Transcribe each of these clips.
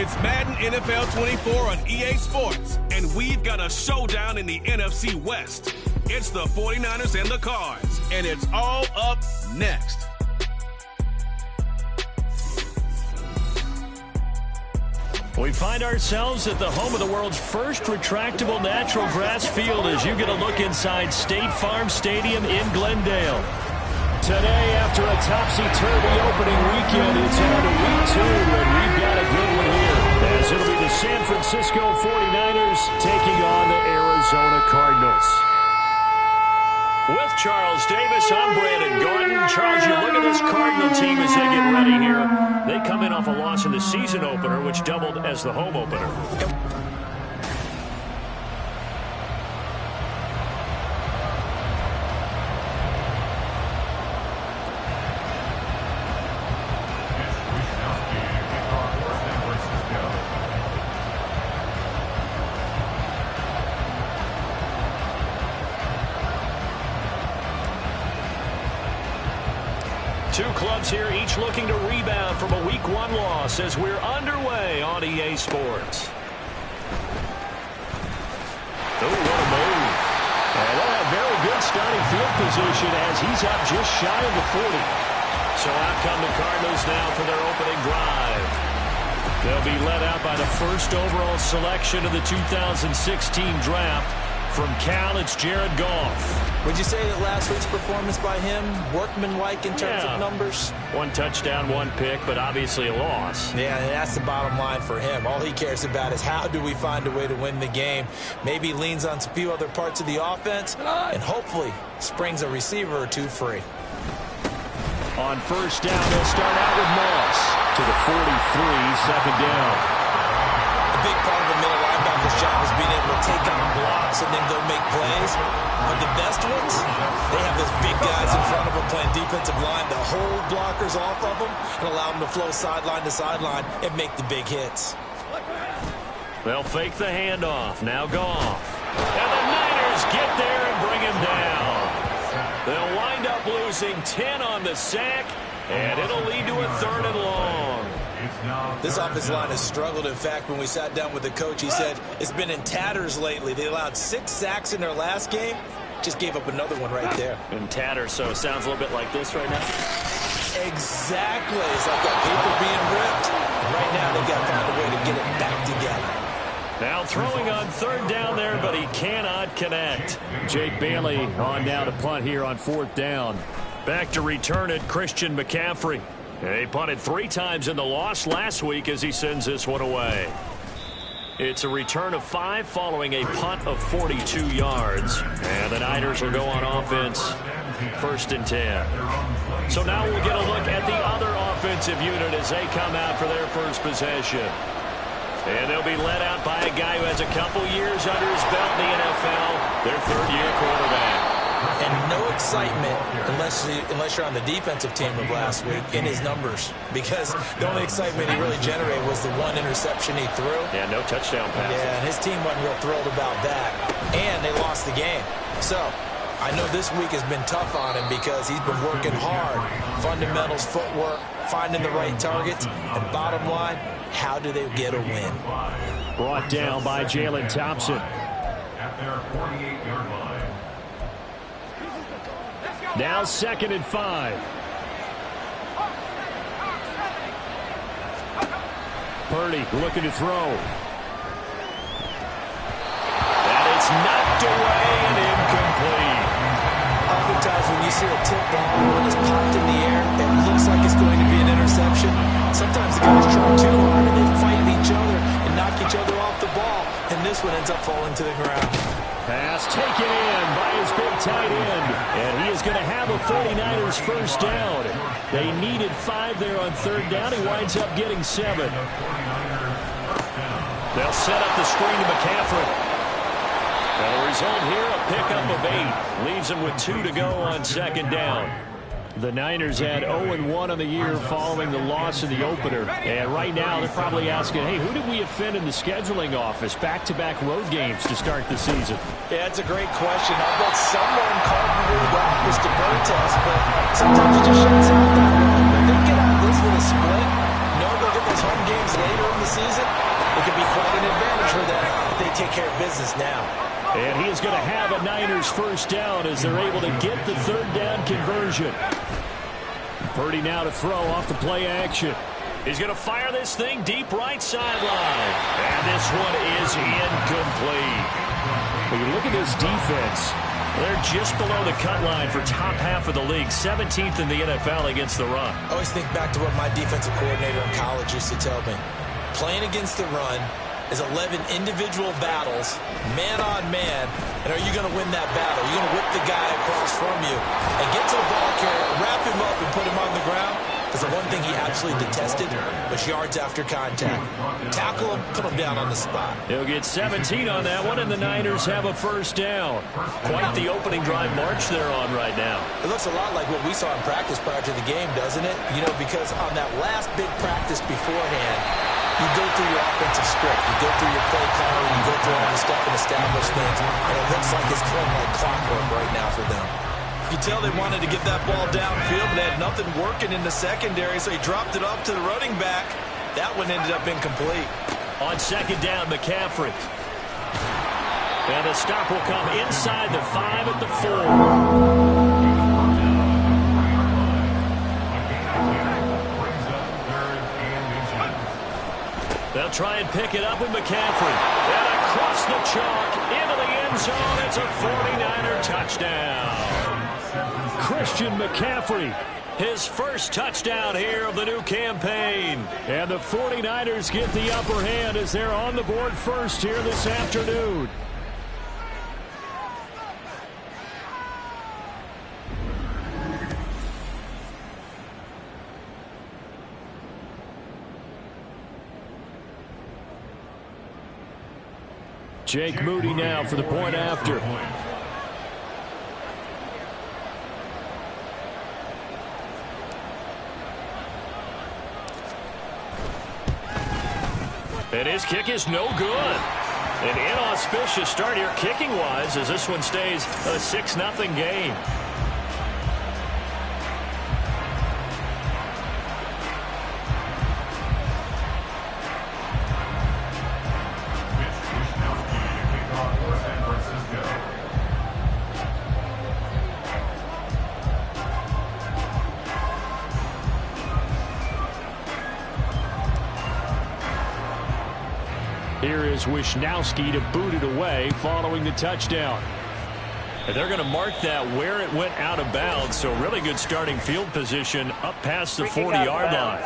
It's Madden NFL 24 on EA Sports, and we've got a showdown in the NFC West. It's the 49ers and the Cards, and it's all up next. We find ourselves at the home of the world's first retractable natural grass field as you get a look inside State Farm Stadium in Glendale. Today, after a topsy-turvy opening weekend, it's on to week 2, and we've got a good one here, as it'll be the San Francisco 49ers taking on the Arizona Cardinals. With Charles Davis, I'm Brandon Gordon. Charles, you look at this Cardinal team as they get ready here. They come in off a loss in the season opener, which doubled as the home opener. Two clubs here, each looking to rebound from a Week 1 loss as we're underway on EA Sports. Oh, what a move. And they'll have very good starting field position as he's up just shy of the 40. So out come the Cardinals now for their opening drive. They'll be led out by the first overall selection of the 2016 draft. From Cal, it's Jared Goff. Would you say that last week's performance by him, workmanlike in terms of numbers? 1 touchdown, 1 pick, but obviously a loss. Yeah, and that's the bottom line for him. All he cares about is how do we find a way to win the game. Maybe leans on a few other parts of the offense, and hopefully springs a receiver or two free. On first down, they'll start out with Moss to the 43, second down. A big part of the middle linebacker's job is being able to take on blocks and then go make plays. But the best ones, they have those big guys in front of them playing defensive line to hold blockers off of them and allow them to flow sideline to sideline and make the big hits. They'll fake the handoff. Now Goff. And the Niners get there and bring him down. They'll wind up losing 10 on the sack, and it'll lead to a 3rd and long. This offensive line has struggled. In fact, when we sat down with the coach, he said it's been in tatters lately. They allowed 6 sacks in their last game. Just gave up another one right there. In tatters, so it sounds a little bit like this right now. Exactly. It's like that paper being ripped. And right now, they've got to find a way to get it back together. Now throwing on 3rd down there, but he cannot connect. Jake Bailey on down to punt here on 4th down. Back to return it, Christian McCaffrey. He punted 3 times in the loss last week as he sends this one away. It's a return of 5 following a punt of 42 yards. And the Niners will go on offense, 1st and 10. So now we'll get a look at the other offensive unit as they come out for their first possession. And they'll be led out by a guy who has a couple years under his belt in the NFL, their 3rd-year quarterback. And no excitement unless you're on the defensive team of last week in his numbers. Because the only excitement he really generated was the 1 interception he threw. Yeah, no touchdown passes. Yeah, and his team wasn't real thrilled about that. And they lost the game. So I know this week has been tough on him because he's been working hard. Fundamentals, footwork, finding the right targets. And bottom line, how do they get a win? Brought down by Jalen Thompson. At their 48-yard line. Now 2nd and 5. Purdy looking to throw. And it's knocked away and incomplete. Oftentimes when you see a tip ball when it's popped in the air, it looks like it's going to be an interception. Sometimes the guys try too hard and they fight each other and knock each other off the ball. And this one ends up falling to the ground. Pass taken in by his big tight end. And he is going to have a 49ers first down. They needed 5 there on 3rd down. He winds up getting 7. They'll set up the screen to McCaffrey. And the result here, a pickup of 8. Leaves him with 2 to go on 2nd down. The Niners had 0-1 on the year following the loss in the opener. And right now they're probably asking, hey, who did we offend in the scheduling office? Back-to-back road games to start the season. Yeah, that's a great question. I bet someone called the office to protest, but sometimes it just shuts out that way. But they get out of this with a split. No, they'll get those home games later in the season, it could be quite an advantage for them if they take care of business now. And he is going to have a Niners first down as they're able to get the third down conversion. Purdy now to throw off the play action. He's going to fire this thing deep right sideline. And this one is incomplete. When you look at this defense, they're just below the cut line for top half of the league, 17th in the NFL against the run. I always think back to what my defensive coordinator in college used to tell me. Playing against the run is 11 individual battles, man on man, and are you going to win that battle? You're going to whip the guy across from you and get to the ball carrier, wrap him up, and put him on the ground? Because the one thing he absolutely detested was yards after contact. Tackle him, put him down on the spot. He'll get 17 on that one, and the Niners have a first down. Quite the opening drive march they're on right now. It looks a lot like what we saw in practice prior to the game, doesn't it? You know, because on that last big practice beforehand, you go through your offensive script, you go through your play calling, you go through all the stuff and establish things, and it looks like it's going like clockwork right now for them. You can tell they wanted to get that ball downfield, but they had nothing working in the secondary, so he dropped it off to the running back. That one ended up incomplete. On second down, McCaffrey. And the stop will come inside the 5 at the 4. They'll try and pick it up with McCaffrey. And across the chalk into the end zone. It's a 49er touchdown. Christian McCaffrey, his first touchdown here of the new campaign. And the 49ers get the upper hand as they're on the board first here this afternoon. Jake Moody now for the point after. And his kick is no good. An inauspicious start here kicking-wise as this one stays a 6-0 game. Here is Wisnowski to boot it away following the touchdown. And they're going to mark that where it went out of bounds, so really good starting field position up past the 40-yard line.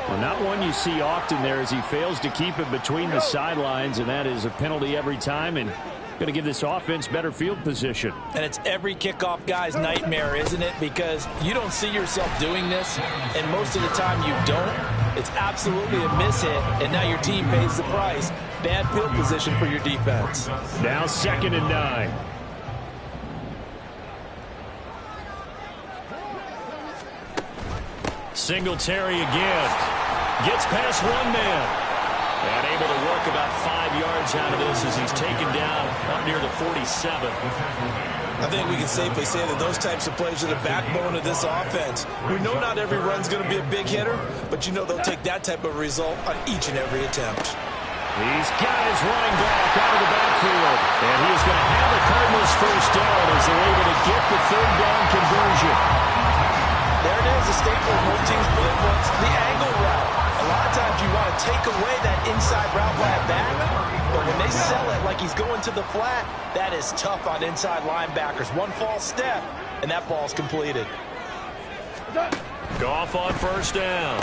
Well, not one you see often there as he fails to keep it between the sidelines, and that is a penalty every time, and going to give this offense better field position. And it's every kickoff guy's nightmare, isn't it? Because you don't see yourself doing this, and most of the time you don't. It's absolutely a mishit, and now your team pays the price. Bad field position for your defense. Now 2nd and 9. Singletary again. Gets past one man. And able to work about 5 yards out of this as he's taken down up near the 47. I think we can safely say that those types of plays are the backbone of this offense. We know not every run's going to be a big hitter, but you know they'll take that type of result on each and every attempt. He's got his running back out of the backfield. And he's going to have the Cardinals first down as they're able to get the third down conversion. There it is, a staple most teams play once, the angle route. A lot of times you want to take away that inside route by a back, but when they sell it like he's going to the flat, that is tough on inside linebackers. One false step, and that ball's completed. Goff on first down.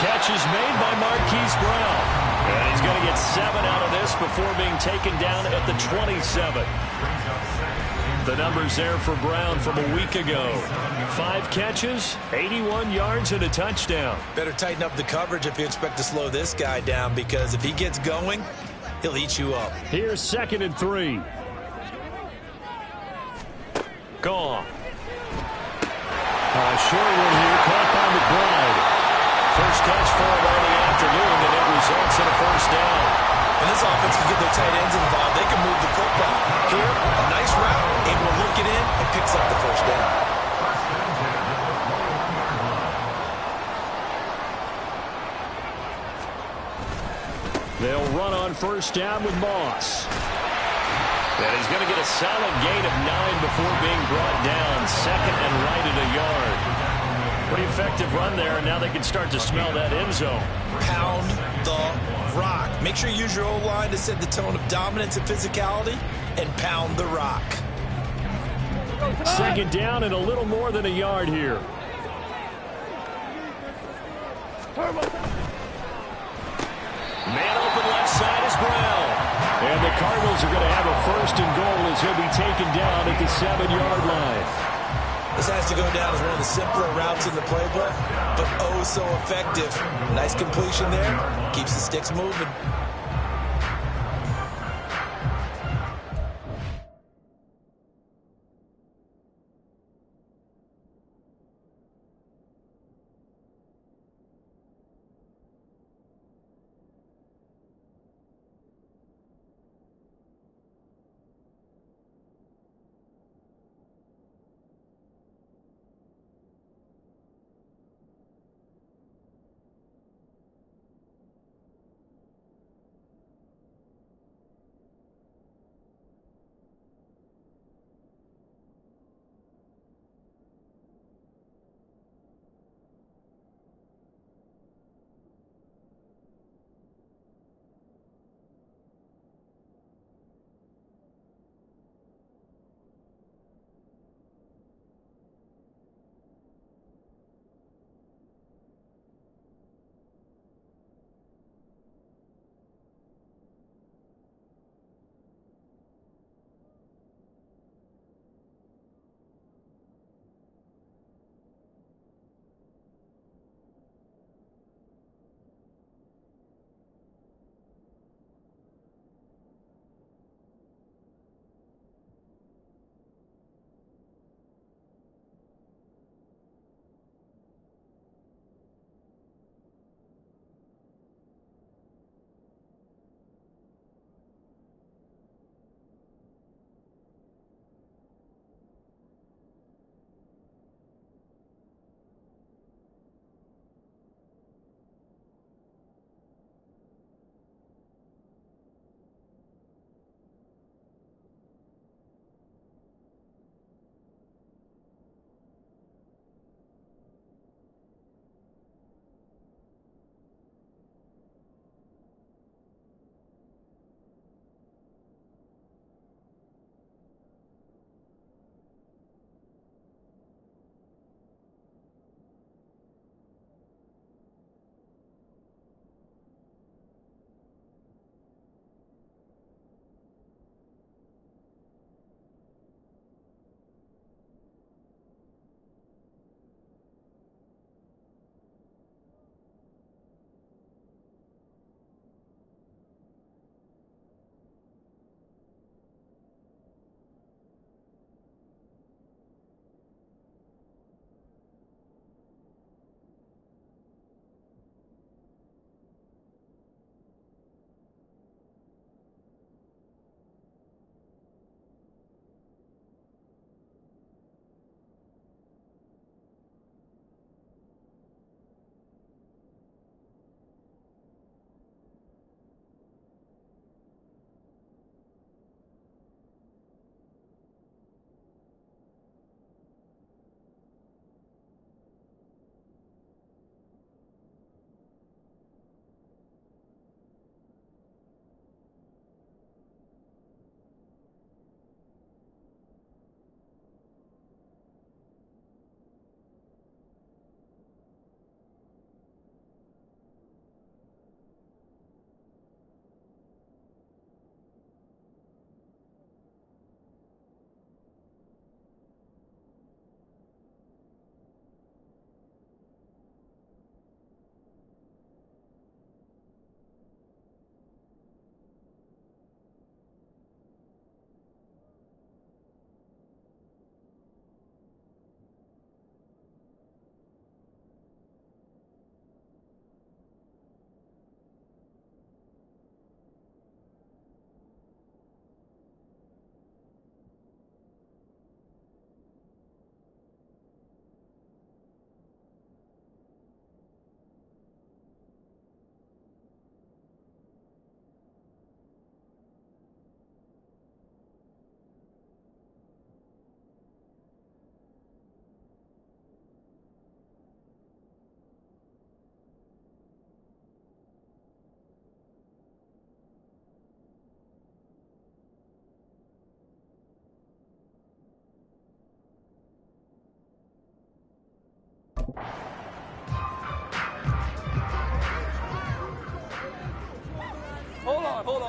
Catch is made by Marquise Brown. And he's going to get 7 out of this before being taken down at the 27. The numbers there for Brown from a week ago. 5 catches, 81 yards, and a touchdown. Better tighten up the coverage if you expect to slow this guy down, because if he gets going, he'll eat you up. Here's 2nd and 3. Gone. Short one here, caught by McBride. First catch for him on the afternoon, and it results in a first down. And this offense can get their tight ends involved. They can move the football. Here, a nice route, able to look it in, and picks up the first down. first down with Moss. And he's going to get a solid gain of 9 before being brought down. Second and right at a yard. Pretty effective run there, and now they can start to smell that end zone. Pound the rock. Make sure you use your O-line to set the tone of dominance and physicality, and pound the rock. Second down and a little more than a yard here. Man open left side is Brown. And the Cardinals are going to have a first and goal as he'll be taken down at the 7-yard line. This has to go down as one of the simpler routes in the playbook, but oh so effective. Nice completion there. Keeps the sticks moving.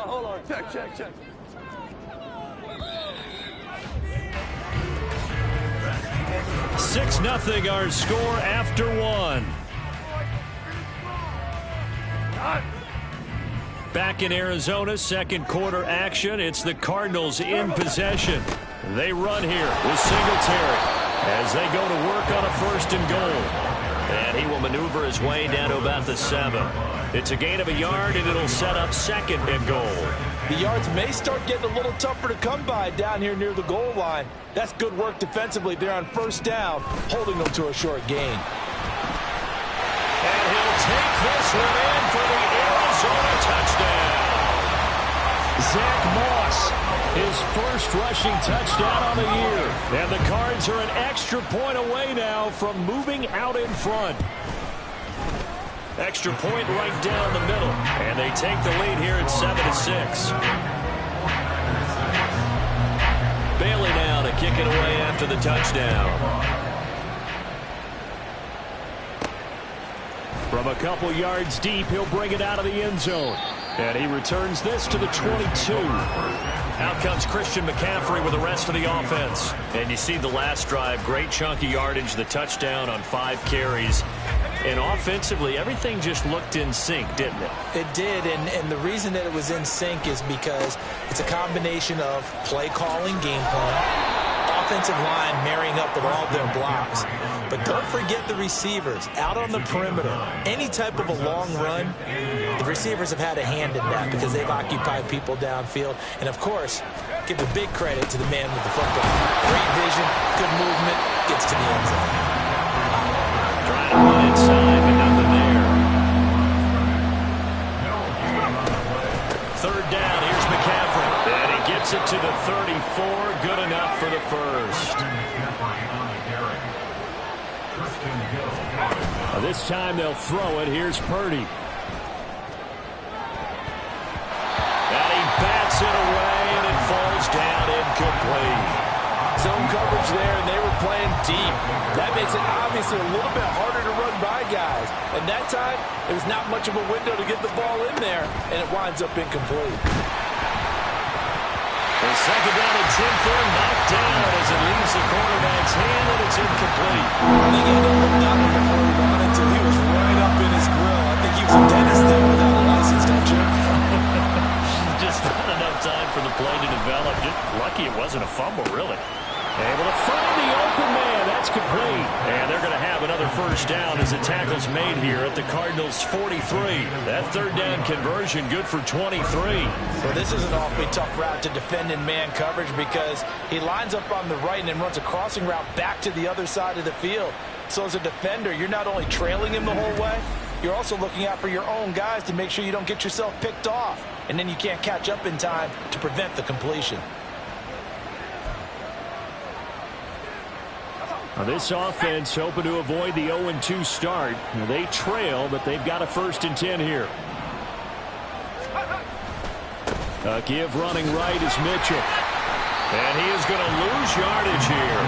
hold on. Check. 6-0 our score after one. Back in Arizona, second quarter action. It's the Cardinals in possession. They run here with Singletary as they go to work on a 1st and goal. And he will maneuver his way down to about the 7. It's a gain of a yard, and it'll set up 2nd and goal. The yards may start getting a little tougher to come by down here near the goal line. That's good work defensively there on 1st down, holding them to a short gain. And he'll take this one in for the Arizona touchdown. Zach Moss, his first rushing touchdown on the year. And the Cards are an extra point away now from moving out in front. Extra point right down the middle. And they take the lead here at 7-6. Bailey now to kick it away after the touchdown. From a couple yards deep, he'll bring it out of the end zone. And he returns this to the 22. Out comes Christian McCaffrey with the rest of the offense. And you see the last drive, great chunk of yardage, the touchdown on 5 carries. And offensively, everything just looked in sync, didn't it? It did, and the reason that it was in sync is because it's a combination of play calling, game plan, offensive line marrying up with all their blocks. But don't forget the receivers out on the perimeter. Any type of a long run, the receivers have had a hand in that because they've occupied people downfield. And, of course, give the big credit to the man with the football. Great vision, good movement, gets to the end zone. Trying to run inside, but nothing there. 3rd down, here's McCaffrey. And he gets it to the 34, good enough for the first. This time they'll throw it. Here's Purdy. And he bats it away, and it falls down incomplete. Zone coverage there, and they were playing deep. That makes it obviously a little bit harder to run by guys. And that time, it was not much of a window to get the ball in there, and it winds up incomplete. The 2nd down and 10 for him, knocked down as it leaves the quarterback's hand, and it's incomplete. I think he ended up looking out before he ran until he was right up in his grill. I think he was a dentist there without a license, don't you? Just not enough time for the play to develop. Just lucky it wasn't a fumble, really. Able to find the open man. That's complete. And they're going to have another 1st down as the tackle's made here at the Cardinals' 43. That 3rd down conversion good for 23. Well, this is an awfully tough route to defend in man coverage because he lines up on the right and then runs a crossing route back to the other side of the field. So as a defender, you're not only trailing him the whole way, you're also looking out for your own guys to make sure you don't get yourself picked off. And then you can't catch up in time to prevent the completion. Now this offense hoping to avoid the 0-2 start. They trail, but they've got a 1st and 10 here. A give running right is Mitchell. And he is going to lose yardage here.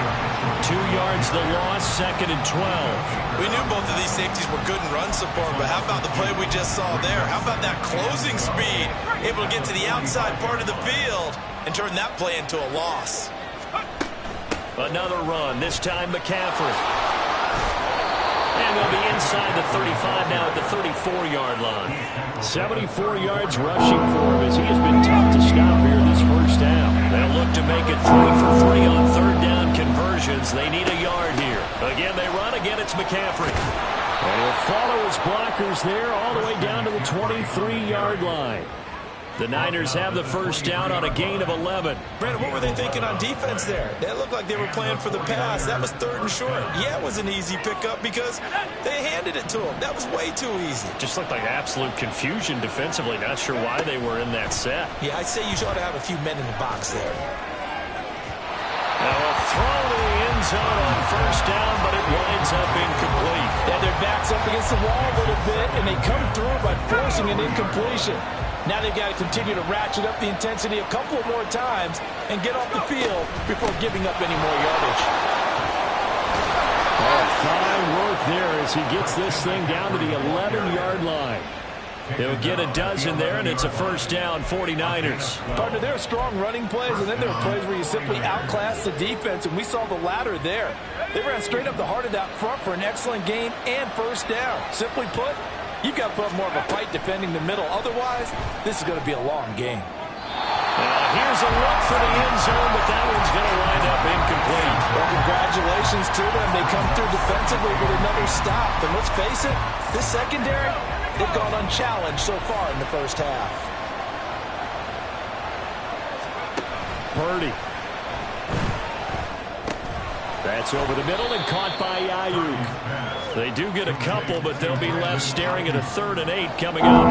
2 yards the loss, 2nd and 12. We knew both of these safeties were good in run support, but how about the play we just saw there? How about that closing speed? Able to get to the outside part of the field and turn that play into a loss. Another run, this time McCaffrey. And they'll be inside the 35 now at the 34-yard line. 74 yards rushing for him as he has been tough to stop here this 1st down. They'll look to make it 3 for 3 on 3rd down conversions. They need a yard here. Again, they run. Again, it's McCaffrey. And he'll follow his blockers there all the way down to the 23-yard line. The Niners have the 1st down on a gain of 11. Brandon, what were they thinking on defense there? That looked like they were playing for the pass. That was 3rd and short. Yeah, it was an easy pickup because they handed it to him. That was way too easy. Just looked like absolute confusion defensively. Not sure why they were in that set. Yeah, I'd say you ought to have a few men in the box there. Now a throw to the end zone on 1st down, but it winds up incomplete. Yeah, their back's up against the wall a little bit, and they come through by forcing an incompletion. Now they've got to continue to ratchet up the intensity a couple more times and get off the field before giving up any more yardage. Oh, fine work there as he gets this thing down to the 11-yard line. He'll get a dozen there, and it's a first down, 49ers. Partner, there are strong running plays, and then there are plays where you simply outclass the defense, and we saw the latter there. They ran straight up the heart of that front for an excellent gain and first down. Simply put, you've got to put up more of a fight defending the middle. Otherwise, this is going to be a long game. Here's a look for the end zone, but that one's going to wind up incomplete. Well, congratulations to them. They come through defensively with another stop. And let's face it, this secondary, they've gone unchallenged so far in the first half. Purdy. That's over the middle and caught by Ayuk. They do get a couple, but they'll be left staring at a 3rd and 8 coming up.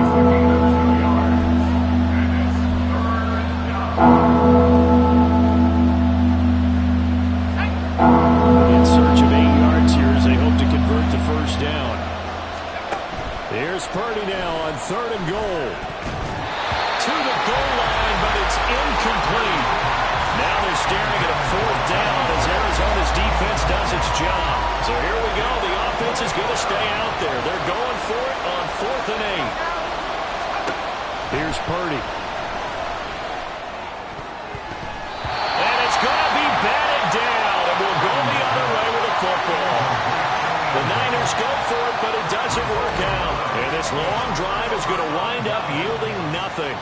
In search of 8 yards here as they hope to convert the first down. Here's Purdy now on 3rd and goal. To the goal line, but it's incomplete. Now they're staring at a 4th down as Arizona's defense does its job. So here we go. The offense is going to stay out there. They're going for it on 4th and 8. Here's Purdy. And it's going to be batted down, and we'll go the other way with the football. The Niners go for it, but it doesn't work out. And this long drive is going to wind up yielding nothing.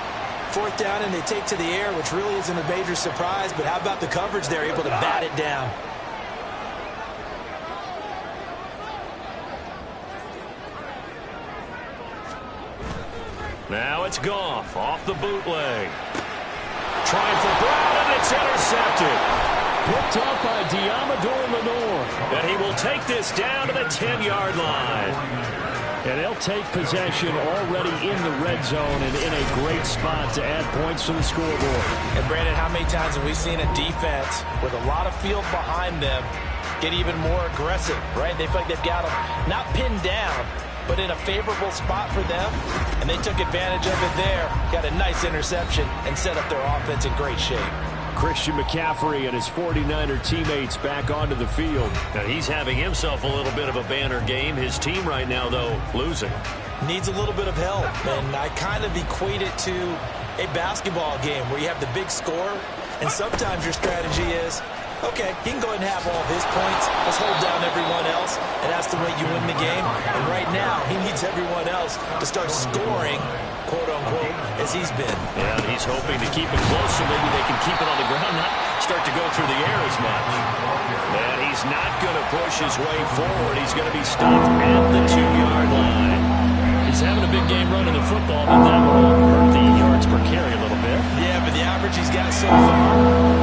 4th down, and they take to the air, which really isn't a major surprise. But how about the coverage? They're able to bat it down. Now it's Goff off the bootleg. Trying for Brown, and it's intercepted. Picked up by Diamador Lenore. And he will take this down to the 10-yard line. And they'll take possession already in the red zone and in a great spot to add points to the scoreboard. And Brandon, how many times have we seen a defense with a lot of field behind them get even more aggressive, right? They feel like they've got them not pinned down, but in a favorable spot for them, and they took advantage of it there. Got a nice interception and set up their offense in great shape. Christian McCaffrey and his 49er teammates back onto the field. Now he's having himself a little bit of a banner game. His team right now, though, losing. Needs a little bit of help, and I kind of equate it to a basketball game where you have the big score, and sometimes your strategy is, okay, he can go ahead and have all of his points. Let's hold down everyone else, and that's the way you win the game. And right now, he needs everyone else to start scoring, quote-unquote, as he's been. Yeah, and he's hoping to keep it close so maybe they can keep it on the ground, not start to go through the air as much. And he's not going to push his way forward. He's going to be stopped at the 2-yard line. He's having a big game running the football, but that will hurt the yards per carry a little bit. Yeah, but the average he's got so far,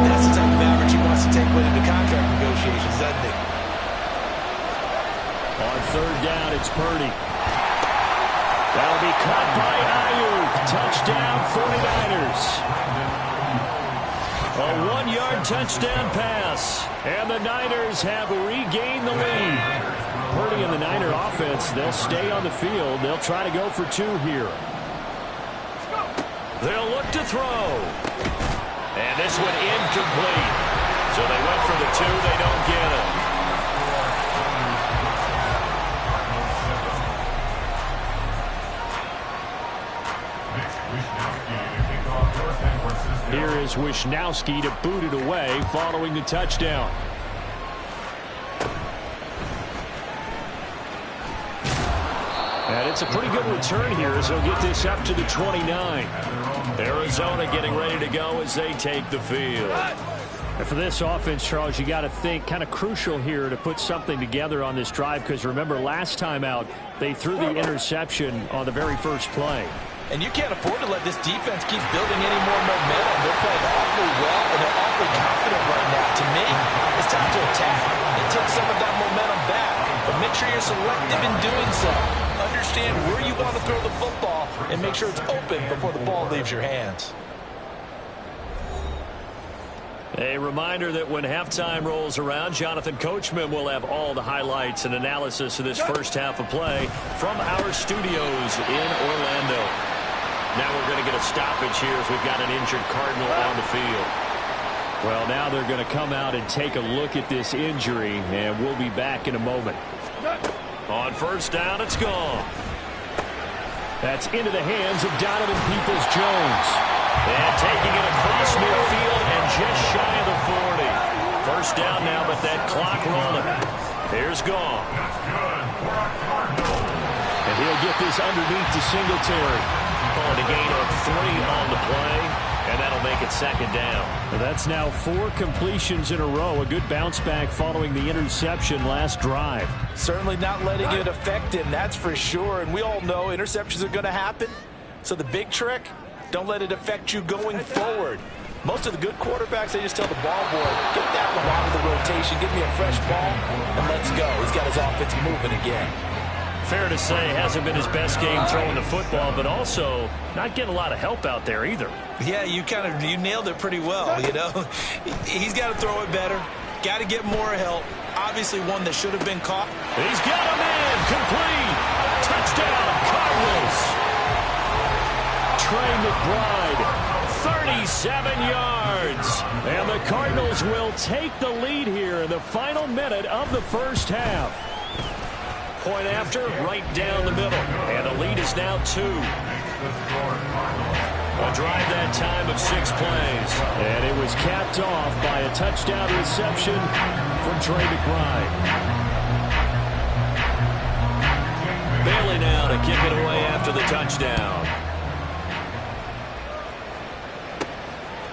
that's the type of average he wants to take with him to contract negotiations, doesn't he? On 3rd down, it's Purdy. That'll be caught by Ayuk. Touchdown, 49ers. A 1-yard touchdown pass. And the Niners have regained the lead. Purdy and the Niner offense, they'll stay on the field. They'll try to go for 2 here. They'll look to throw. And this one incomplete. So they went for the 2. They don't get it. Here is Wisnowski to boot it away following the touchdown. And it's a pretty good return here as they'll get this up to the 29. Arizona getting ready to go as they take the field. And for this offense, Charles, you got to think kind of crucial here to put something together on this drive because remember last time out they threw the interception on the very first play. And you can't afford to let this defense keep building any more momentum. They're playing awfully well, and they're awfully confident right now. To me, it's time to attack and take some of that momentum back. But make sure you're selective in doing so. Understand where you want to throw the football and make sure it's open before the ball leaves your hands. A reminder that when halftime rolls around, Jonathan Coachman will have all the highlights and analysis of this first half of play from our studios in Orlando. Now we're going to get a stoppage here as we've got an injured Cardinal on the field. Well, now they're going to come out and take a look at this injury, and we'll be back in a moment. On first down, it's gone. That's into the hands of Donovan Peoples-Jones. And taking it across midfield and just shy of the 40. First down now, but that clock rolling. Here's Gong. And he'll get this underneath to Singletary. Calling a gain of 3 on the play, and that'll make it second down. Well, that's now 4 completions in a row. A good bounce back following the interception last drive. Certainly not letting it affect him, that's for sure. And we all know interceptions are going to happen. So the big trick, don't let it affect you going forward. Most of the good quarterbacks, they just tell the ball boy, get that one out of the rotation, give me a fresh ball, and let's go. He's got his offense moving again. Fair to say, hasn't been his best game throwing the football, but also not getting a lot of help out there either. Yeah, you nailed it pretty well, you know. He's got to throw it better, got to get more help. Obviously one that should have been caught. He's got a man, complete. Touchdown, Cardinals. Trey McBride, 37 yards. And the Cardinals will take the lead here in the final minute of the first half. Point after, right down the middle. And the lead is now 2. A drive that time of 6 plays. And it was capped off by a touchdown reception from Trey McBride. Bailey now to kick it away after the touchdown.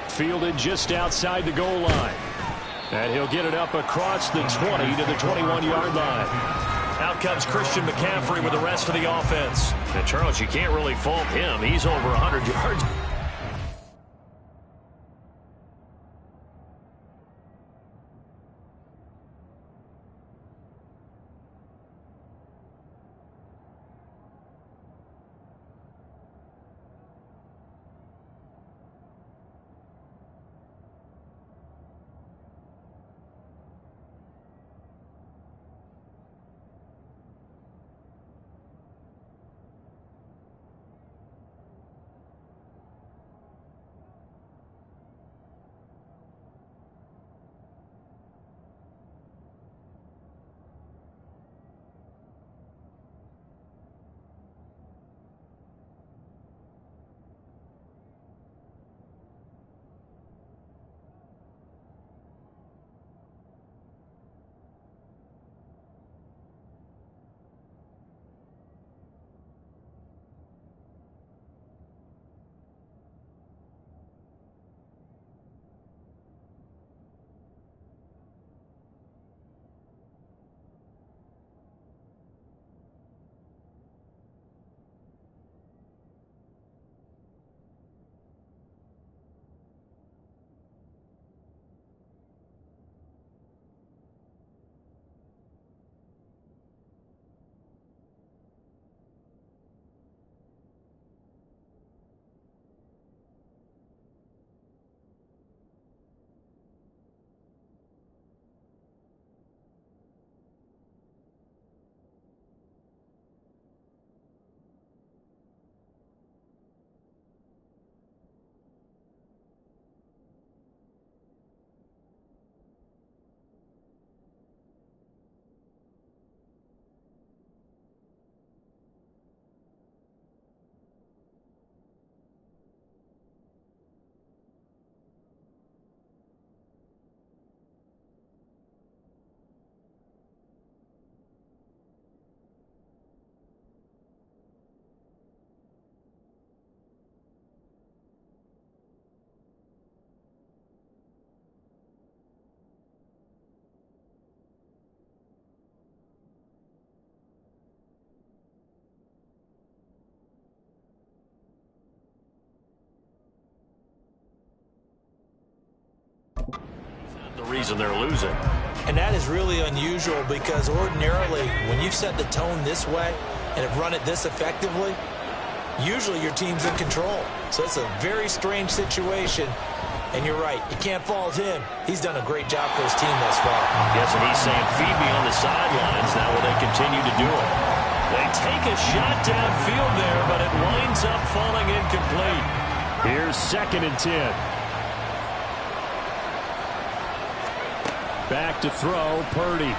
Fielded just outside the goal line. And he'll get it up across the 20 to the 21-yard line. Out comes Christian McCaffrey with the rest of the offense. And Charles, you can't really fault him. He's over 100 yards. The reason they're losing. And that is really unusual because ordinarily when you've set the tone this way and have run it this effectively, usually your team's in control. So it's a very strange situation. And you're right, you can't fault him. He's done a great job for his team thus far. Yes, and he's saying, feed me on the sidelines. Now will they continue to do it? They take a shot downfield there, but it winds up falling incomplete. Here's 2nd and 10. Back to throw, Purdy. And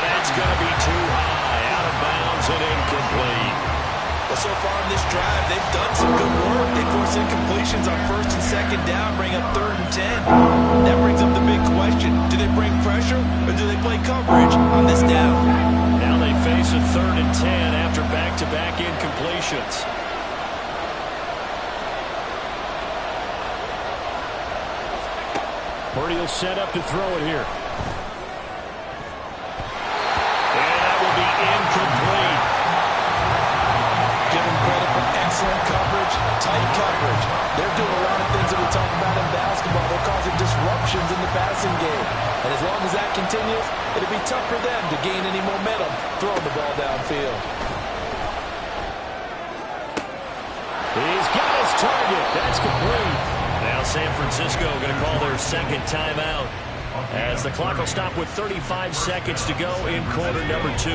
that's going to be too high, out of bounds. so far in this drive. They've done some good work. They force incompletions on first and second down, bring up 3rd and 10. That brings up the big question. Do they bring pressure or do they play coverage on this down? Now they face a 3rd and 10 after back-to-back incompletions. Purdy will set up to throw it here. And that will be incomplete. Give them credit for excellent coverage, tight coverage. They're doing a lot of things that we talk about in basketball. They're causing disruptions in the passing game. And as long as that continues, it'll be tough for them to gain any momentum throwing the ball downfield. He's got his target. That's complete. Now San Francisco going to call their second timeout as the clock will stop with 35 seconds to go in quarter number 2.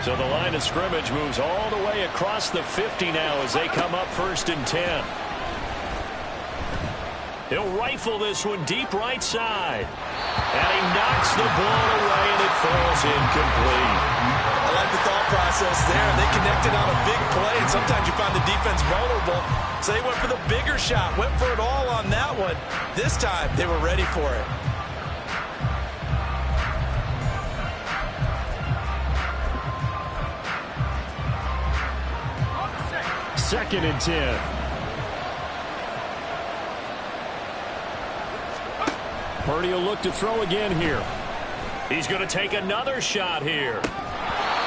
So the line of scrimmage moves all the way across the 50 now as they come up 1st and 10. He'll rifle this one deep right side. And he knocks the ball away and it falls incomplete. I like the thought process there. They connected on a big play, and sometimes you find the defense vulnerable. So they went for the bigger shot, went for it all on that one. This time, they were ready for it. Second and 10. Purdy will look to throw again here. He's going to take another shot here.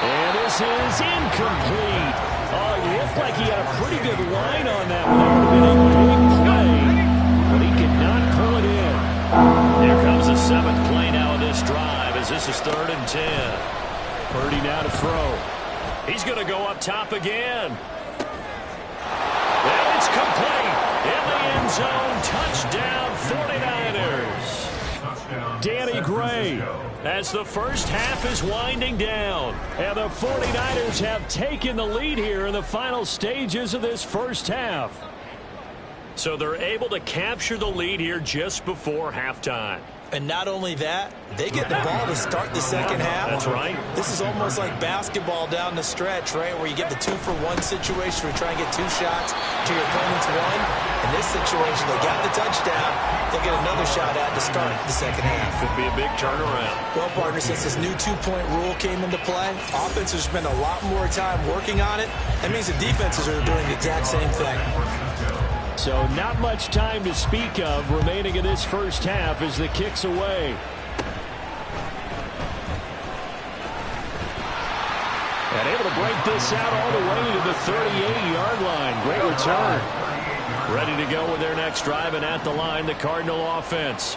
And this is incomplete. Oh, it looked like he had a pretty good line on that one. That would have been a big play, but he could not pull it in. Here comes the 7th play now of this drive as this is 3rd and 10. Purdy now to throw. He's going to go up top again. And it's complete. In the end zone, touchdown 49ers. Danny Gray, as the first half is winding down, and the 49ers have taken the lead here in the final stages of this first half. So they're able to capture the lead here just before halftime. And not only that, they get the ball to start the second half. That's right. This is almost like basketball down the stretch, right, where you get the 2-for-1 situation where you try and get 2 shots to your opponent's 1. In this situation, they got the touchdown. They'll get another shot at to start the second half. Could be a big turnaround. Well, partner, since this new 2-point rule came into play, offenses spend a lot more time working on it. That means the defenses are doing the exact same thing. So not much time to speak of remaining in this first half as the kick's away. And able to break this out all the way to the 38-yard line. Great return. Ready to go with their next drive, and at the line, the Cardinal offense.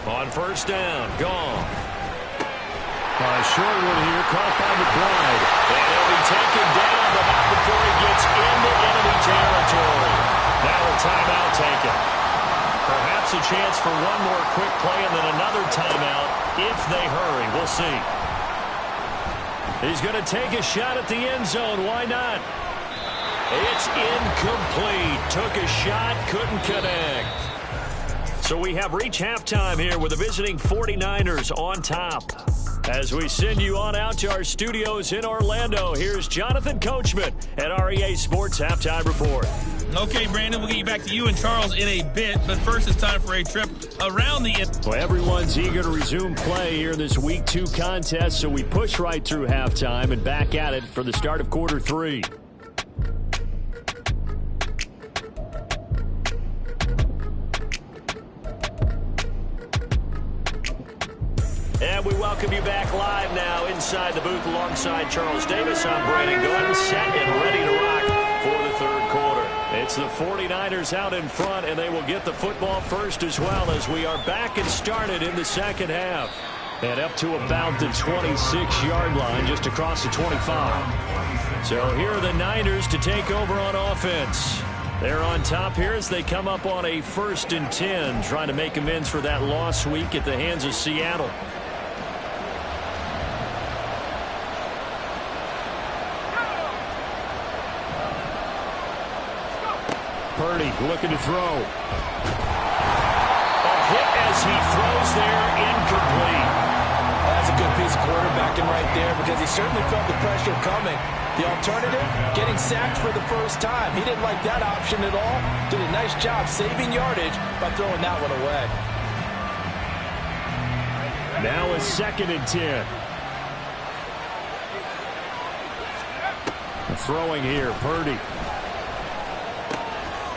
On first down, gone. Short one here, caught by McBride. And he'll be taken down, but not before he gets into enemy territory. Now a timeout taken. Perhaps a chance for one more quick play and then another timeout if they hurry. We'll see. He's going to take a shot at the end zone. Why not? It's incomplete. Took a shot, couldn't connect. So we have reached halftime here with the visiting 49ers on top. As we send you on out to our studios in Orlando, here's Jonathan Coachman at REA Sports Halftime Report. Okay, Brandon, we'll get you back to you and Charles in a bit, but first it's time for a trip around the... Well, everyone's eager to resume play here in this Week 2 contest, so we push right through halftime and back at it for the start of quarter 3. And we welcome you back live now inside the booth alongside Charles Davis. I'm Brandon Gordon, set and ready to rock for the third quarter. It's the 49ers out in front, and they will get the football first as well as we are back and started in the second half. And up to about the 26-yard line, just across the 25. So here are the Niners to take over on offense. They're on top here as they come up on a 1st and 10, trying to make amends for that lost week at the hands of Seattle. Purdy looking to throw. A hit as he throws there, incomplete. That's a good piece of quarterbacking right there because he certainly felt the pressure coming. The alternative, getting sacked for the first time. He didn't like that option at all. Did a nice job saving yardage by throwing that one away. Now a 2nd and 10. Throwing here, Purdy.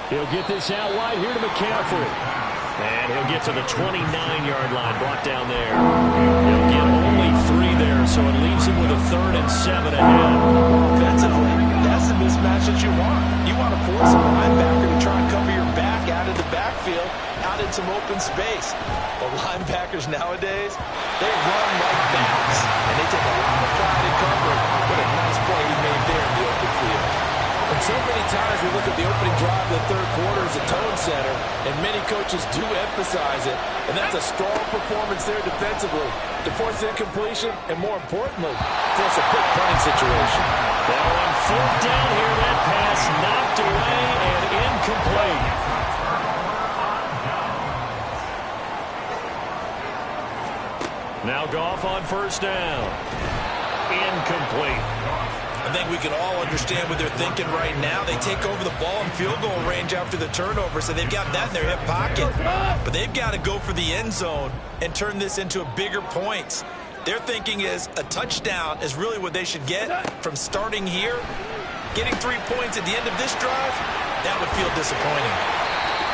He'll get this out wide here to McCaffrey. And he'll get to the 29-yard line, brought down there. He'll get only 3 there, so it leaves him with a 3rd and 7 ahead. Offensively, that's the mismatch that you want. You want to force a linebacker to try and cover your back out of the backfield, out in some open space. But linebackers nowadays, they run like bats, and they take a lot of pride in covering. What a nice play he made there in the open field. And so many times we look at the opening drive of the third quarter as a tone setter, and many coaches do emphasize it. And that's a strong performance there defensively to force incompletion and, more importantly, force a quick punting situation. Now on 4th down here, that pass knocked away and incomplete. Now Goff on 1st down. Incomplete. I think we can all understand what they're thinking right now. They take over the ball in field goal range after the turnover, so they've got that in their hip pocket. But they've got to go for the end zone and turn this into a bigger points. Their thinking is a touchdown is really what they should get from starting here. Getting 3 points at the end of this drive, that would feel disappointing.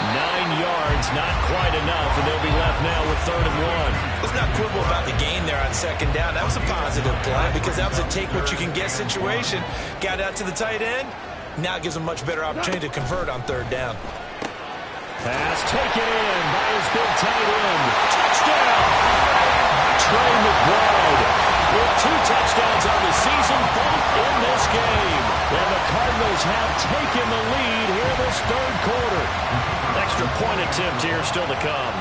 9 yards, not quite enough, and they'll be left now with 3rd and 1. Let's not quibble about the gain there on 2nd down. That was a positive play because that was a take-what-you-can-get situation. Got out to the tight end. Now it gives them a much better opportunity to convert on 3rd down. Pass taken in by his big tight end. Touchdown! Trey McBride with 2 touchdowns on the season, both in this game. And the Cardinals have taken the lead here this 3rd quarter. Extra point attempt here still to come.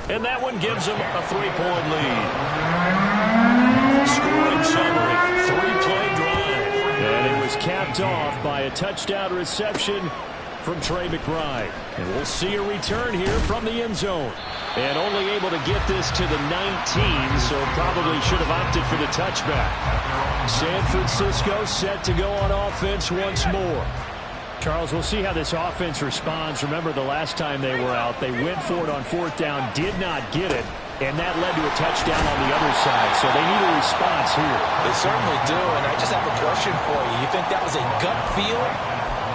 And that one gives them a 3-point lead. Scoring summary, 3-play drive. And it was capped off by a touchdown reception from Trey McBride. And we'll see a return here from the end zone. And only able to get this to the 19, so probably should have opted for the touchback. San Francisco set to go on offense once more. Charles, we'll see how this offense responds. Remember the last time they were out, they went for it on 4th down, did not get it, and that led to a touchdown on the other side. So they need a response here. They certainly do, and I just have a question for you. You think that was a gut feel?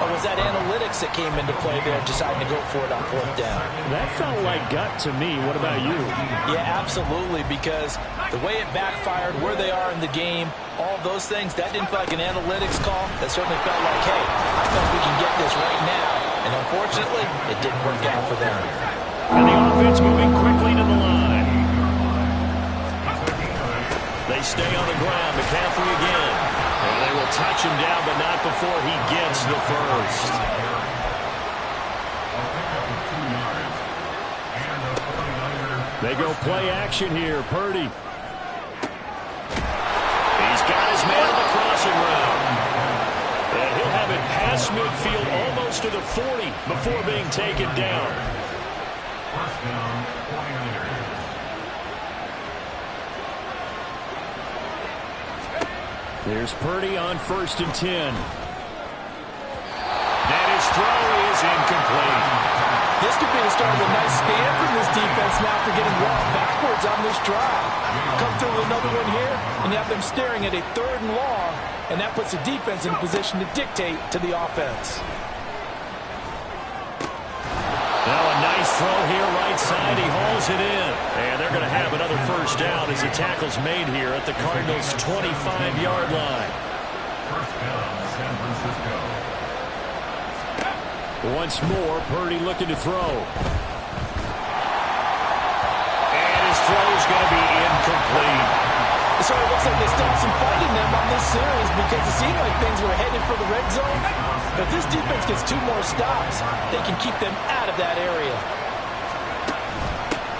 Or was that analytics that came into play there deciding to go for it on 4th down? That felt like gut to me. What about you? Yeah, absolutely, because the way it backfired, where they are in the game, all those things, that didn't feel like an analytics call. That certainly felt like, hey, I think we can get this right now. And unfortunately, it didn't work out for them. And the offense moving quickly to the line. They stay on the ground. McCaffrey again. And they will touch him down, but not before he gets the first. They go play action here. Purdy. He's got his man on the crossing route. And he'll have it past midfield almost to the 40 before being taken down. First down, 49ers. There's Purdy on 1st and 10. And his throw is incomplete. This could be the start of a nice stand from this defense now after getting walked backwards on this drive. Come through with another one here, and you have them staring at a 3rd and long, and that puts the defense in a position to dictate to the offense. Now a nice throw here right side. He hauls it in. And they're going to have another 1st down as the tackle's made here at the Cardinals' 25-yard line. First down, San Francisco. Once more, Purdy looking to throw. And his throw's going to be incomplete. So it looks like they still have some fight in them on this series because it seemed like things were headed for the red zone. But if this defense gets 2 more stops, they can keep them out of that area.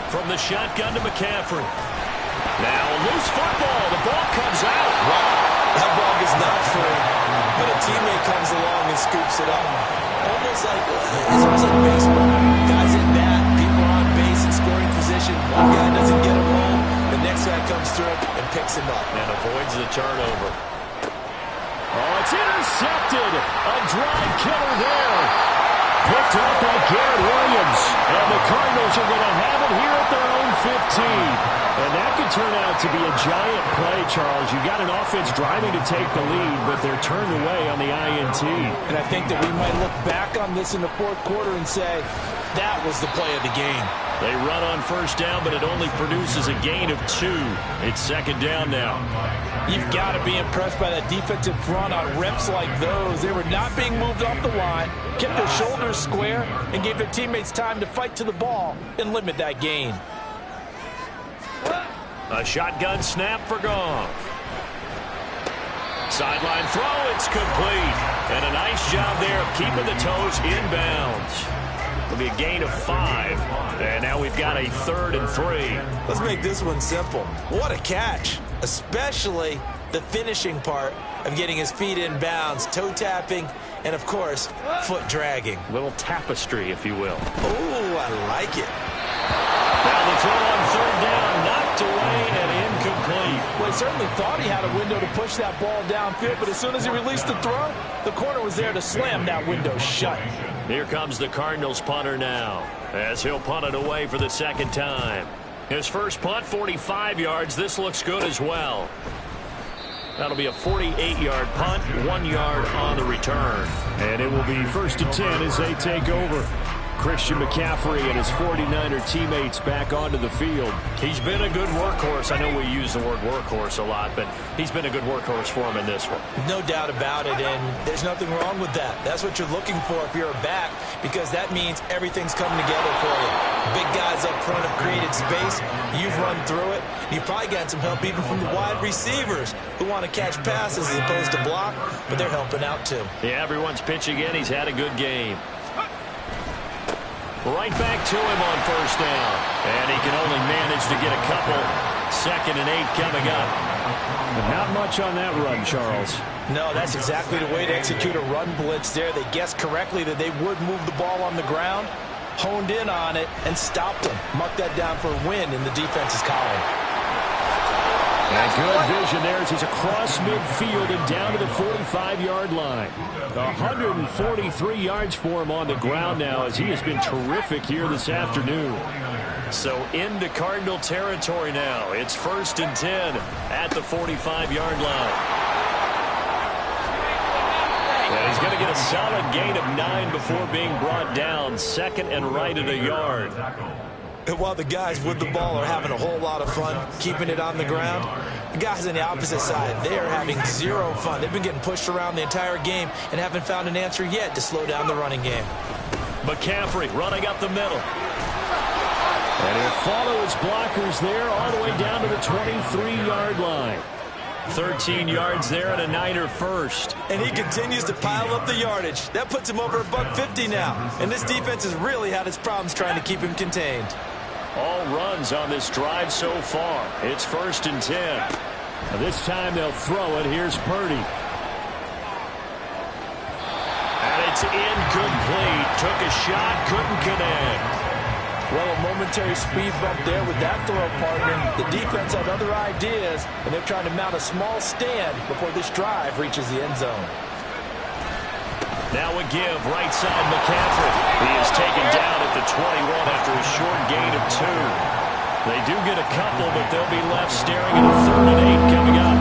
From the shotgun to McCaffrey. Now a loose football. The ball comes out. Wow, that ball is not free, but a teammate comes along and scoops it up. It's almost like baseball. Guys at bat, people are on base, one guy doesn't get him home, the next guy comes through and picks him up. And avoids the turnover. Oh, it's intercepted. A drive killer there. Picked up by Garrett Williams. And the Cardinals are going to have it here at their own 15. And that could turn out to be a giant play, Charles. You got an offense driving to take the lead, but they're turned away on the INT. And I think that we might look back on this in the fourth quarter and say, that was the play of the game. They run on first down, but it only produces a gain of 2. It's second down now. You've got to be impressed by that defensive front on reps like those. They were not being moved off the line, kept their shoulders square, and gave their teammates time to fight to the ball and limit that gain. A shotgun snap for Goff. Sideline throw, it's complete. And a nice job there of keeping the toes inbounds. It'll be a gain of 5. And now we've got a 3rd and 3. Let's make this one simple. What a catch, especially the finishing part of getting his feet in bounds, toe tapping, and of course, foot dragging. Little tapestry, if you will. Oh, I like it. Now the throw on 3rd down, knocked away and incomplete. Well, he certainly thought he had a window to push that ball downfield, but as soon as he released the throw, the corner was there to slam that window shut. Here comes the Cardinals punter now, as he'll punt it away for the second time. His first punt, 45 yards. This looks good as well. That'll be a 48-yard punt, 1 yard on the return. And it will be 1st and 10 as they take over. Christian McCaffrey and his 49er teammates back onto the field. He's been a good workhorse. I know we use the word workhorse a lot, but he's been a good workhorse for him in this one. No doubt about it, and there's nothing wrong with that. That's what you're looking for if you're a back, because that means everything's coming together for you. Big guys up front have created space. You've run through it. You've probably gotten some help even from the wide receivers who want to catch passes as opposed to block, but they're helping out too. Yeah, everyone's pitching in. He's had a good game. Right back to him on first down. And he can only manage to get a couple. 2nd and 8 coming up. But not much on that run, Charles. No, that's exactly the way to execute a run blitz there. They guessed correctly that they would move the ball on the ground, honed in on it, and stopped them. Marked that down for a win in the defense's column. And good vision there as he's across midfield and down to the 45-yard line. 143 yards for him on the ground now as he has been terrific here this afternoon. So into Cardinal territory now. It's 1st and 10 at the 45-yard line. And he's going to get a solid gain of 9 before being brought down. 2nd and right at a yard. And while the guys with the ball are having a whole lot of fun keeping it on the ground, the guys on the opposite side, they are having zero fun. They've been getting pushed around the entire game and haven't found an answer yet to slow down the running game. McCaffrey running up the middle. And he'll follow his blockers there all the way down to the 23-yard line. 13 yards there and a Niner first. And he continues to pile up the yardage. That puts him over $150 now. And this defense has really had its problems trying to keep him contained. All runs on this drive so far. It's 1st and 10. Now this time they'll throw it. Here's Purdy. And it's incomplete. Took a shot, couldn't connect. Well, a momentary speed bump there with that throw, partner. The defense had other ideas, and they're trying to mount a small stand before this drive reaches the end zone. Now a give, right side McCaffrey. He is taken down at the 21 after a short gain of 2. They do get a couple, but they'll be left staring at a 3rd and 8 coming up.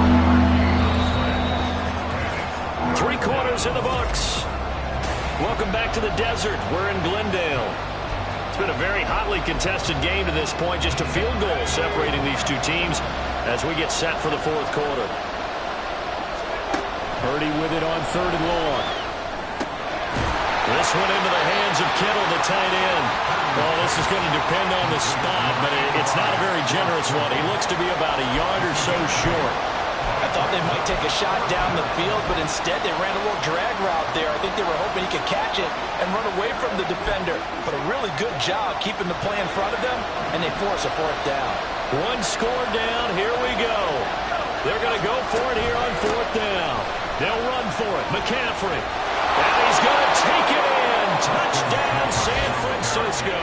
3 quarters in the books. Welcome back to the desert. We're in Glendale. It's been a very hotly contested game to this point. Just a field goal separating these two teams as we get set for the 4th quarter. Purdy with it on 3rd and long. This one into the hands of Kittle, the tight end. Well, this is going to depend on the spot, but it's not a very generous one. He looks to be about a yard or so short. I thought they might take a shot down the field, but instead they ran a little drag route there. I think they were hoping he could catch it and run away from the defender. But a really good job keeping the play in front of them, and they force a 4th down. 1 score down. Here we go. They're going to go for it here on 4th down. They'll run for it. McCaffrey. And he's going to take it in. Touchdown, San Francisco.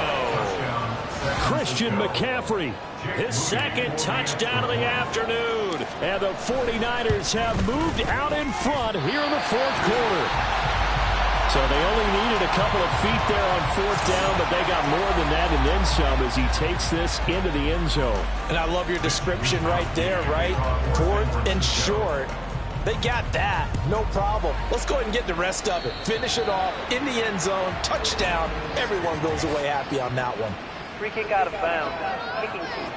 Christian Christian McCaffrey. His second touchdown of the afternoon. And the 49ers have moved out in front here in the fourth quarter. So they only needed a couple of feet there on fourth down, but they got more than that and then some as he takes this into the end zone. And I love your description right there, right? Fourth and short. They got that. No problem. Let's go ahead and get the rest of it. Finish it off in the end zone. Touchdown. Everyone goes away happy on that one. Free kick out of bounds. Kicking team.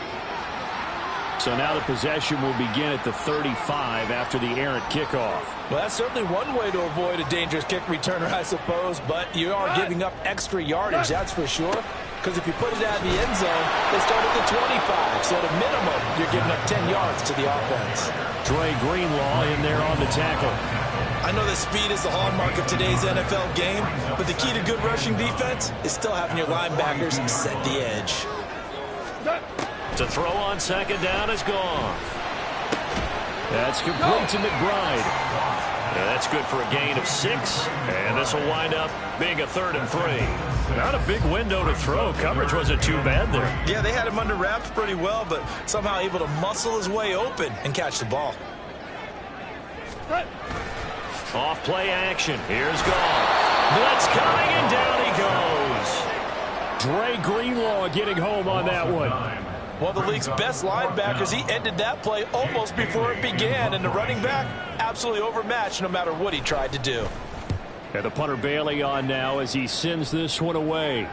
So now the possession will begin at the 35 after the errant kickoff. Well, that's certainly one way to avoid a dangerous kick returner, I suppose, but you are giving up extra yardage, that's for sure. Because if you put it out of the end zone, they start at the 25. So at a minimum, you're giving up 10 yards to the offense. Dre Greenlaw in there on the tackle. I know that speed is the hallmark of today's NFL game, but the key to good rushing defense is still having your linebackers set the edge. To throw on second down is gone. That's complete to McBride. Yeah, that's good for a gain of 6, and this will wind up being a 3rd and 3. Not a big window to throw. Coverage wasn't too bad there. Yeah, they had him under wraps pretty well, but somehow able to muscle his way open and catch the ball. Off play action. Here's Goff. Blitz coming, and down he goes. Dre Greenlaw getting home on that one. One of the league's best linebackers, he ended that play almost before it began, and the running back absolutely overmatched no matter what he tried to do. And the punter Bailey on now as he sends this one away.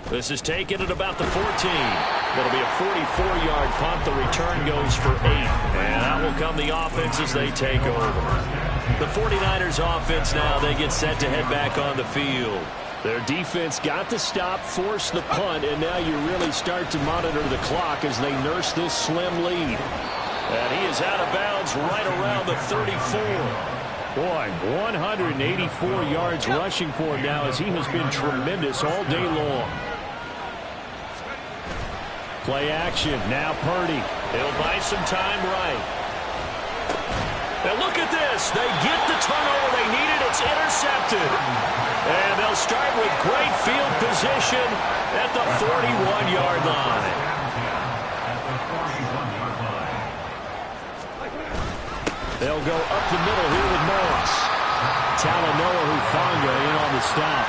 This is taken at about the 14. That'll be a 44-yard punt. The return goes for 8. And out will come the offense as they take over. The 49ers offense now, they get set to head back on the field. Their defense got the stop, forced the punt, and now you really start to monitor the clock as they nurse this slim lead. And he is out of bounds right around the 34. Boy, 184 yards rushing for him now as he has been tremendous all day long. Play action, now Purdy. He'll buy some time right. Now look at this. They get the turnover they needed. It's intercepted. And they'll start with great field position at the 41-yard line. They'll go up the middle here with Morris. Talanoa Hufanga in on the stop.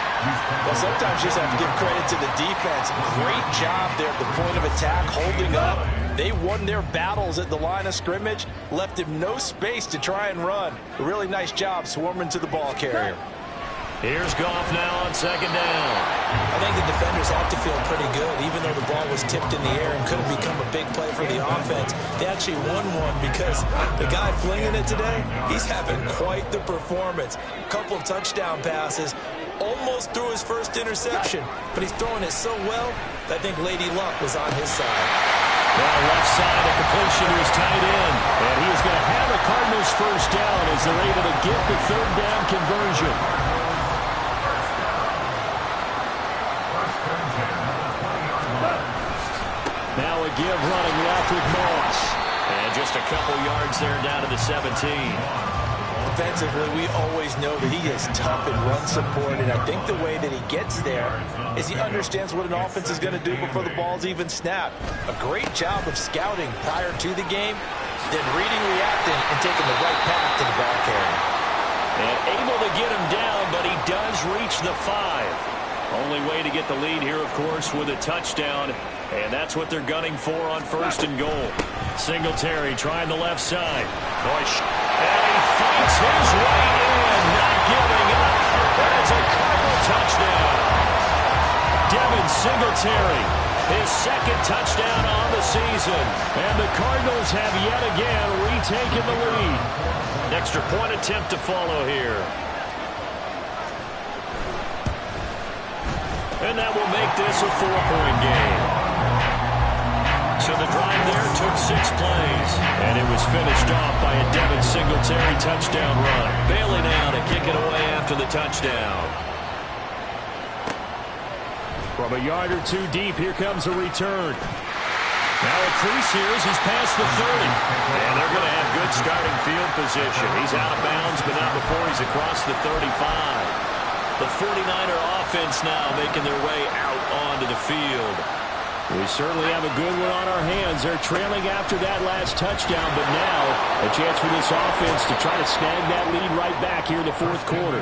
Well, sometimes you just have to give credit to the defense. Great job there at the point of attack, holding up. They won their battles at the line of scrimmage, left him no space to try and run. A really nice job swarming to the ball carrier. Here's Goff now on second down. I think the defenders have to feel pretty good, even though the ball was tipped in the air and could have become a big play for the offense. They actually won one because the guy flinging it today, he's having quite the performance. A couple of touchdown passes, almost threw his first interception, but he's throwing it so well that I think Lady Luck was on his side. Now left side, a completion is tight end, and he is going to have the Cardinals first down as they're able to get the third down conversion. Now a give running left with Moss. And just a couple yards there down to the 17. Defensively, we always know that he is tough and run support, and I think the way that he gets there is he understands what an offense is going to do before the ball's even snapped. A great job of scouting prior to the game, then reading, reacting, and taking the right path to the ball carrier. And able to get him down, but he does reach the 5. Only way to get the lead here, of course, with a touchdown. And that's what they're gunning for on first and goal. Singletary trying the left side. And he fights his way in, not giving up. And it's a Cardinal touchdown. Devin Singletary, his second touchdown on the season. And the Cardinals have yet again retaken the lead. Extra point attempt to follow here. And that will make this a 4-point game. So the drive there took 6 plays. And it was finished off by a Devin Singletary touchdown run. Bailey now to kick it away after the touchdown. From a yard or two deep, here comes a return. Now a crease here as he's past the 30. And they're going to have good starting field position. He's out of bounds, but not before he's across the 35. The 49er offense now making their way out onto the field. We certainly have a good one on our hands. They're trailing after that last touchdown, but now a chance for this offense to try to snag that lead right back here in the fourth quarter.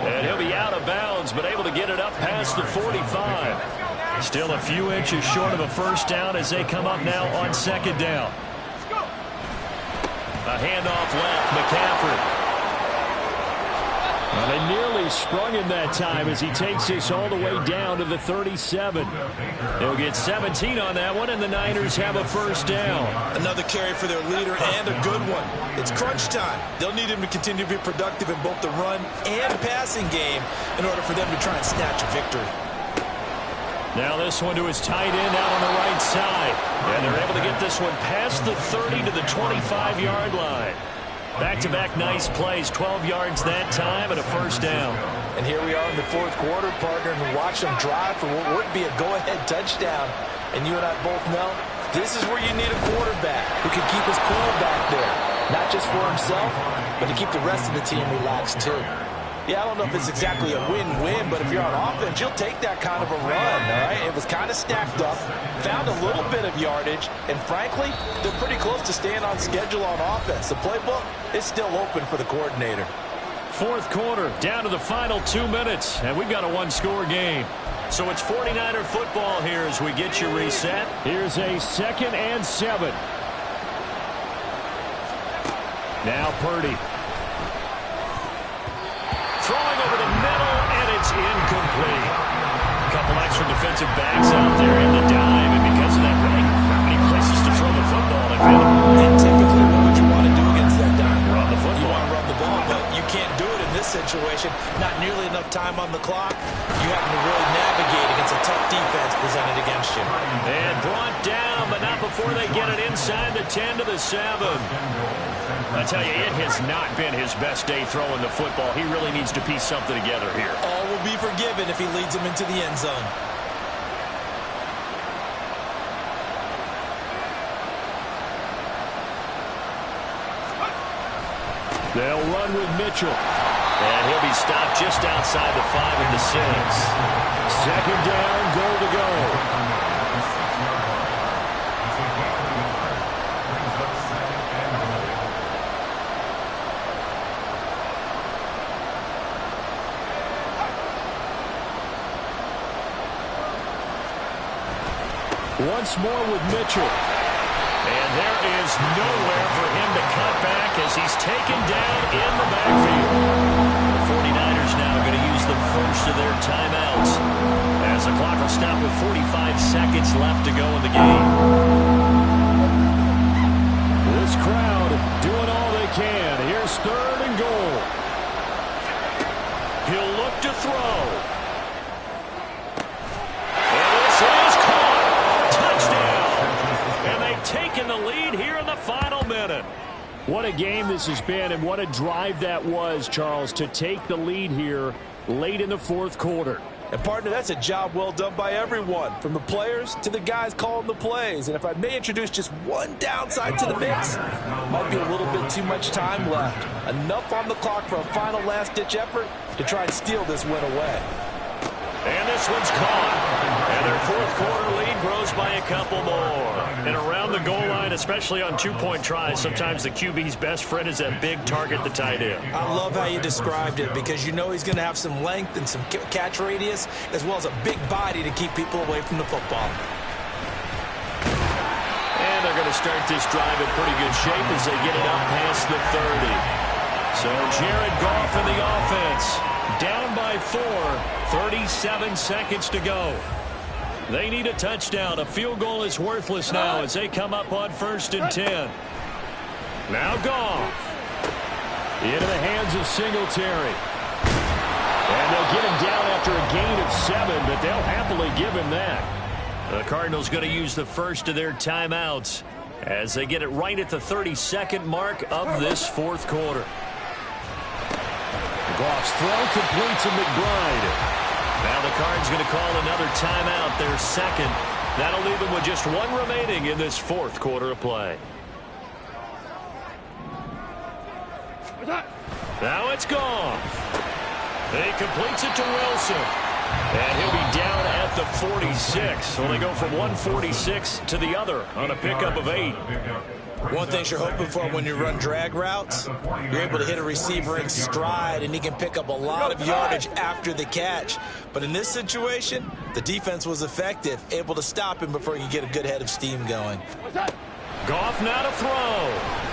And he'll be out of bounds, but able to get it up past the 45. Still a few inches short of a first down as they come up now on second down. A handoff left, McCaffrey. Well, they nearly sprung him that time as he takes this all the way down to the 37. They'll get 17 on that one, and the Niners have a first down. Another carry for their leader and a good one. It's crunch time. They'll need him to continue to be productive in both the run and passing game in order for them to try and snatch a victory. Now this one to his tight end out on the right side. And they're able to get this one past the 30 to the 25-yard line. Back-to-back nice plays, 12 yards that time and a first down. And here we are in the fourth quarter, partner, and watch them drive for what would be a go-ahead touchdown. And you and I both know this is where you need a quarterback who can keep his cool back there. Not just for himself, but to keep the rest of the team relaxed too. Yeah, I don't know if it's exactly a win-win, but if you're on offense, you'll take that kind of a run, all right? It was kind of stacked up, found a little bit of yardage, and frankly, they're pretty close to staying on schedule on offense. The playbook is still open for the coordinator. Fourth quarter, down to the final 2 minutes, and we've got a one-score game. So it's 49er football here as we get you reset. Here's a 2nd and 7. Now Purdy. Throwing over the middle, and it's incomplete. A couple extra defensive backs out there in the dime, and because of that, really not many places to throw the football. And typically, what would you want to do against that dime? Run the football. You want to run the ball, but you can't do it in this situation. Not nearly enough time on the clock. You having to really navigate against a tough defense presented against you. And brought down, but not before they get it inside the 10 to the 7. I tell you, it has not been his best day throwing the football. He really needs to piece something together here. All will be forgiven if he leads them into the end zone. They'll run with Mitchell. And he'll be stopped just outside the 5 at the 6. Second down, goal to go. Once more with Mitchell. And there is nowhere for him to cut back as he's taken down in the backfield. The 49ers now going to use the first of their timeouts as the clock will stop with 45 seconds left to go in the game. This crowd doing all they can. Here's 3rd and goal. He'll look to throw. And this is caught. Touchdown. And they've taken the lead here in the final minute. What a game this has been, and what a drive that was, Charles, to take the lead here late in the fourth quarter. And, partner, that's a job well done by everyone, from the players to the guys calling the plays. And if I may introduce just one downside to the mix, might be a little bit too much time left. Enough on the clock for a final last-ditch effort to try and steal this win away. And this one's caught. And their fourth quarter lead grows by a couple more. And around the goal line, especially on two-point tries, sometimes the QB's best friend is that big target, the tight end. I love how you described it because you know he's going to have some length and some catch radius as well as a big body to keep people away from the football. And they're going to start this drive in pretty good shape as they get it up past the 30. So Jared Goff in the offense. Down by 4, 37 seconds to go. They need a touchdown. A field goal is worthless now as they come up on 1st and 10. Now Goff. Into the hands of Singletary. And they'll get him down after a gain of 7, but they'll happily give him that. The Cardinals going to use the first of their timeouts as they get it right at the 32nd mark of this fourth quarter. Goff's throw complete to McBride. Now the Cards going to call another timeout, their second. That'll leave them with just one remaining in this fourth quarter of play. Now it's gone. He completes it to Wilson. And he'll be down at to 46. So they go from 146 to the other on a pickup of 8. One thing you're hoping for when you run drag routes, you're able to hit a receiver in stride, and he can pick up a lot of yardage after the catch. But in this situation, the defense was effective, able to stop him before he could get a good head of steam going. Goff now to throw.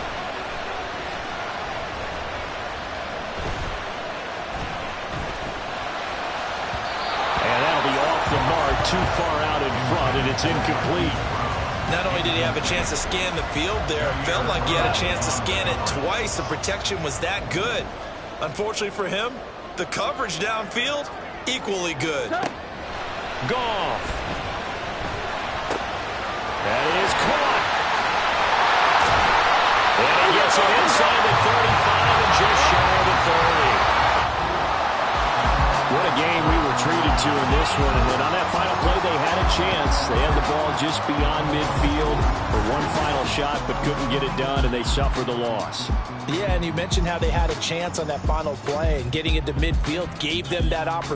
And that'll be off the mark, too far out in front, and it's incomplete. Not only did he have a chance to scan the field there, it felt like he had a chance to scan it twice. The protection was that good. Unfortunately for him, the coverage downfield, equally good. Goff. That is caught. And he gets it inside the 35 and just shy of the 30. What a game we were treated to in this one. And then on that final play, they had a chance. They had the ball just beyond midfield for one final shot, but couldn't get it done, and they suffered the loss. Yeah, and you mentioned how they had a chance on that final play, and getting into midfield gave them that opportunity.